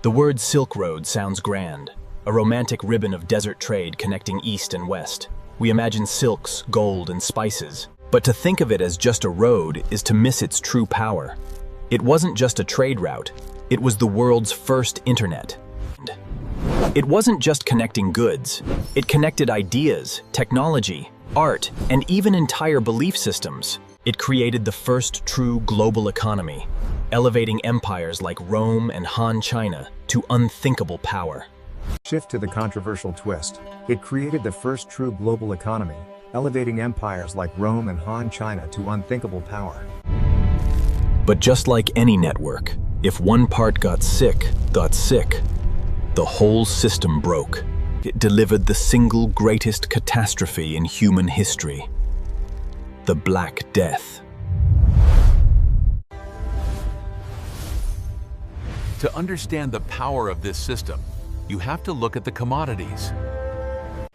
The word Silk Road sounds grand, a romantic ribbon of desert trade connecting east and west. We imagine silks, gold, and spices. But to think of it as just a road is to miss its true power. It wasn't just a trade route, it was the world's first internet. It wasn't just connecting goods, it connected ideas, technology, art, and even entire belief systems. It created the first true global economy, elevating empires like Rome and Han China to unthinkable power. Shift to the controversial twist. It created the first true global economy, elevating empires like Rome and Han China to unthinkable power. But just like any network, if one part got sick, the whole system broke. It delivered the single greatest catastrophe in human history: the Black Death. To understand the power of this system, you have to look at the commodities.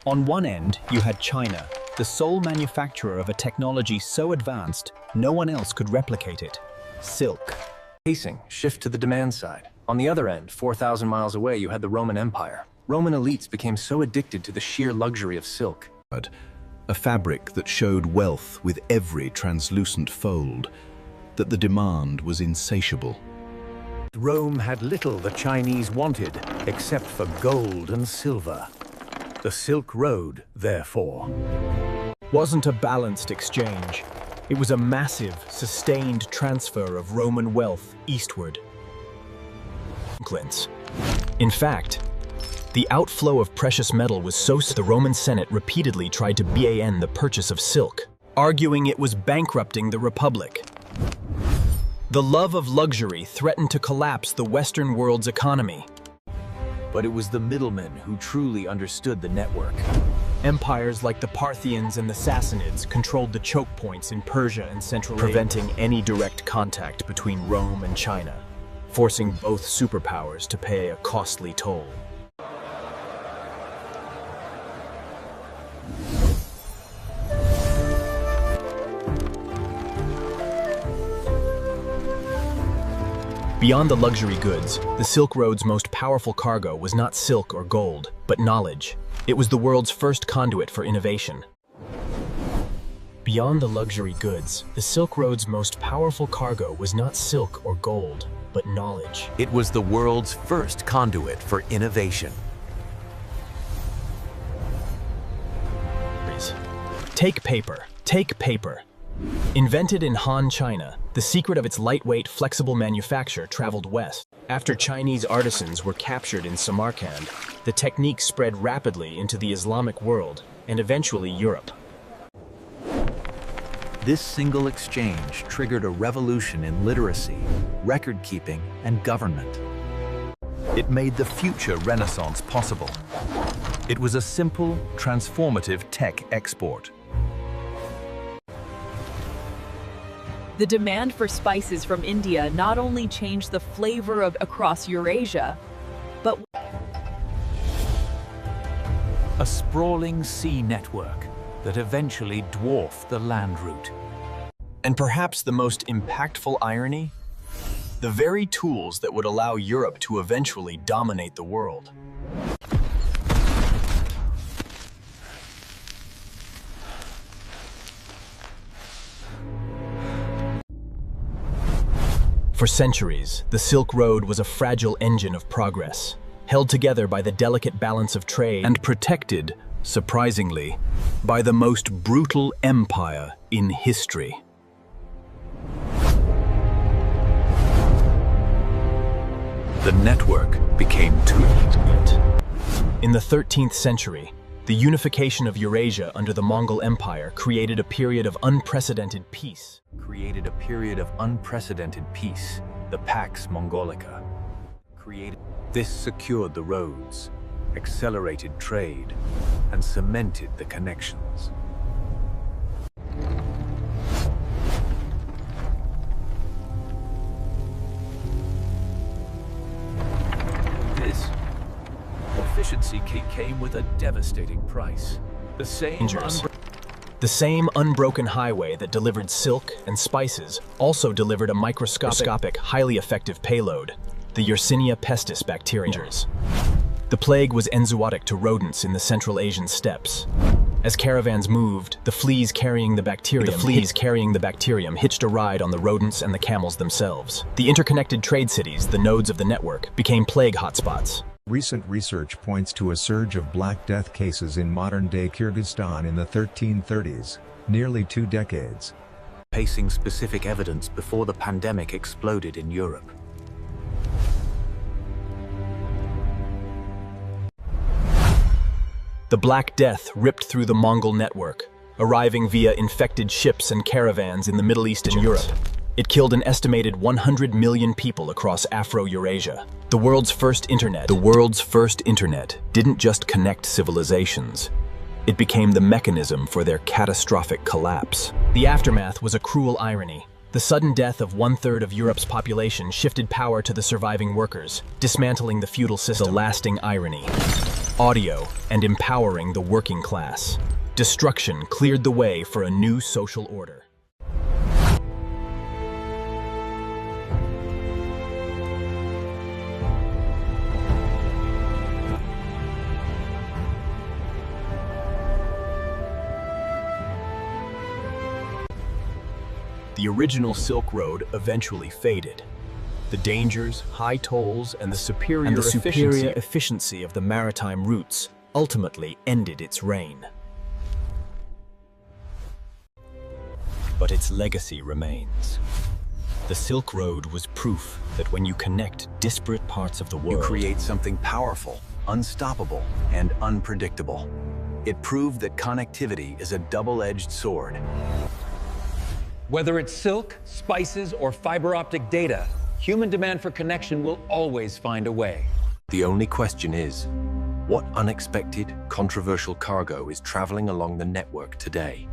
On one end, you had China, the sole manufacturer of a technology so advanced, no one else could replicate it: silk. Pacing, shift to the demand side. On the other end, 4,000 miles away, you had the Roman Empire. Roman elites became so addicted to the sheer luxury of silk. A fabric that showed wealth with every translucent fold, that the demand was insatiable. Rome had little the Chinese wanted, except for gold and silver. The Silk Road, therefore, Wasn't a balanced exchange. It was a massive, sustained transfer of Roman wealth eastward. In fact, the outflow of precious metal was so the Roman Senate repeatedly tried to ban the purchase of silk, arguing it was bankrupting the Republic. The love of luxury threatened to collapse the Western world's economy. But it was the middlemen who truly understood the network. Empires like the Parthians and the Sassanids controlled the choke points in Persia and Central Asia, preventing any direct contact between Rome and China, forcing both superpowers to pay a costly toll. Beyond the luxury goods, the Silk Road's most powerful cargo was not silk or gold, but knowledge. It was the world's first conduit for innovation. Beyond the luxury goods, the Silk Road's most powerful cargo was not silk or gold, but knowledge. It was the world's first conduit for innovation. Take paper. Invented in Han China, the secret of its lightweight, flexible manufacture traveled west. After Chinese artisans were captured in Samarkand, the technique spread rapidly into the Islamic world and eventually Europe. This single exchange triggered a revolution in literacy, record-keeping, and government. It made the future Renaissance possible. It was a simple, transformative tech export. The demand for spices from India not only changed the flavor of across Eurasia, but a sprawling sea network that eventually dwarfed the land route. And perhaps the most impactful irony? The very tools that would allow Europe to eventually dominate the world. For centuries, the Silk Road was a fragile engine of progress, held together by the delicate balance of trade and protected, surprisingly, by the most brutal empire in history. The network became too late. In the 13th century, the unification of Eurasia under the Mongol Empire created a period of unprecedented peace. The Pax Mongolica. This secured the roads, accelerated trade, and cemented the connections. This efficiency came with a devastating price. The same unbroken highway that delivered silk and spices also delivered a microscopic, highly effective payload. the Yersinia pestis bacterium. The plague was enzootic to rodents in the Central Asian steppes. As caravans moved, the fleas carrying the bacterium hitched a ride on the rodents and the camels themselves. The interconnected trade cities, the nodes of the network, became plague hotspots. Recent research points to a surge of Black Death cases in modern-day Kyrgyzstan in the 1330s, nearly 2 decades. Pacing specific evidence before the pandemic exploded in Europe. The Black Death ripped through the Mongol network, arriving via infected ships and caravans in the Middle East and Europe. It killed an estimated 100 million people across Afro-Eurasia. The world's first internet didn't just connect civilizations. It became the mechanism for their catastrophic collapse. The aftermath was a cruel irony. The sudden death of 1/3 of Europe's population shifted power to the surviving workers, dismantling the feudal system. The lasting irony. Audio and empowering the working class. Destruction cleared the way for a new social order. The original Silk Road eventually faded. The dangers, high tolls, and the superior efficiency of the maritime routes ultimately ended its reign. But its legacy remains. The Silk Road was proof that when you connect disparate parts of the world, You create something powerful, unstoppable, and unpredictable. It proved that connectivity is a double-edged sword. Whether it's silk, spices, or fiber-optic data, human demand for connection will always find a way. The only question is, what unexpected, controversial cargo is traveling along the network today?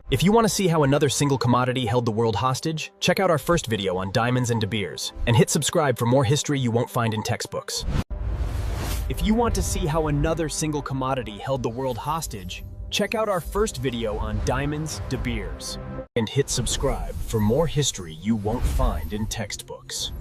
If you want to see how another single commodity held the world hostage, check out our first video on diamonds and De Beers, and hit subscribe for more history you won't find in textbooks. If you want to see how another single commodity held the world hostage, check out our first video on diamonds, De Beers, and hit subscribe for more history you won't find in textbooks.